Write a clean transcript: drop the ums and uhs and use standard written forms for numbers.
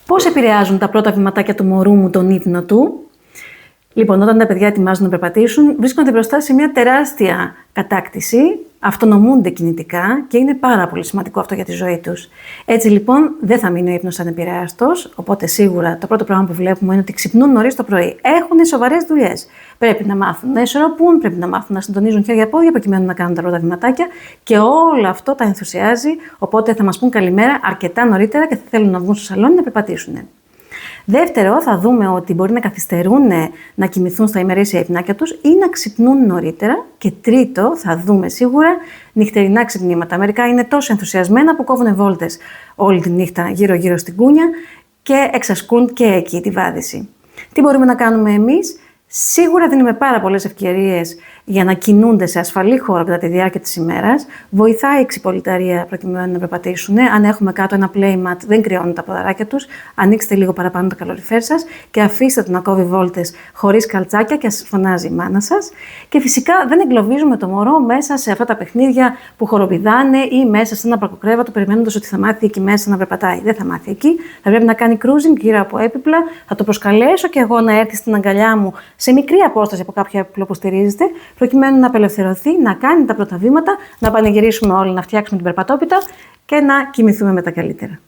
Πώς επηρεάζουν τα πρώτα βηματάκια του μωρού μου τον ύπνο του? Λοιπόν, όταν τα παιδιά ετοιμάζουν να περπατήσουν, βρίσκονται μπροστά σε μια τεράστια κατάκτηση, αυτονομούνται κινητικά και είναι πάρα πολύ σημαντικό αυτό για τη ζωή τους. Έτσι λοιπόν, δεν θα μείνει ο ύπνος ανεπηρέαστος, οπότε σίγουρα το πρώτο πράγμα που βλέπουμε είναι ότι ξυπνούν νωρίς το πρωί. Έχουν σοβαρές δουλειές. Πρέπει να μάθουν να ισορροπούν, πρέπει να μάθουν να συντονίζουν χέρια-πόδια προκειμένου να κάνουν τα πρώτα βηματάκια και όλο αυτό τα ενθουσιάζει. Οπότε θα μας πούν καλημέρα αρκετά νωρίτερα και θα θέλουν να βγουν στο σαλόνι να περπατήσουν. Δεύτερο, θα δούμε ότι μπορεί να καθυστερούν να κοιμηθούν στα ημερήσια υπνάκια τους ή να ξυπνούν νωρίτερα. Και τρίτο, θα δούμε σίγουρα νυχτερινά ξυπνήματα. Μερικά είναι τόσο ενθουσιασμένα που κόβουν βόλτες όλη τη νύχτα γύρω-γύρω στην κούνια και εξασκούν και εκεί τη βάδιση. Τι μπορούμε να κάνουμε εμείς? Σίγουρα δίνουμε πάρα πολλές ευκαιρίες για να κινούνται σε ασφαλή χώρο κατά τη διάρκεια της ημέρας. Βοηθάει η ξυπολιταρία προκειμένου να περπατήσουν. Αν έχουμε κάτω ένα playmat, δεν κρυώνουν τα ποδαράκια τους. Ανοίξτε λίγο παραπάνω το καλοριφέρ σας και αφήστε το να κόβει βόλτες χωρίς καλτσάκια και ας φωνάζει η μάνα σας. Και φυσικά δεν εγκλωβίζουμε το μωρό μέσα σε αυτά τα παιχνίδια που χοροπηδάνε ή μέσα σε ένα παρκοκρέβατο περιμένοντας ότι θα μάθει εκεί μέσα να περπατάει. Δεν θα μάθει εκεί. Θα πρέπει να κάνει cruising γύρω από έπιπλα. Θα το προσκαλέσω και εγώ να έρθει στην αγκαλιά μου σε μικρή απόσταση από κάποιο έπιπλο που στηρίζεται, προκειμένου να απελευθερωθεί, να κάνει τα πρώτα βήματα, να πανηγυρίσουμε όλοι, να φτιάξουμε την περπατόπιτα και να κοιμηθούμε μετά καλύτερα.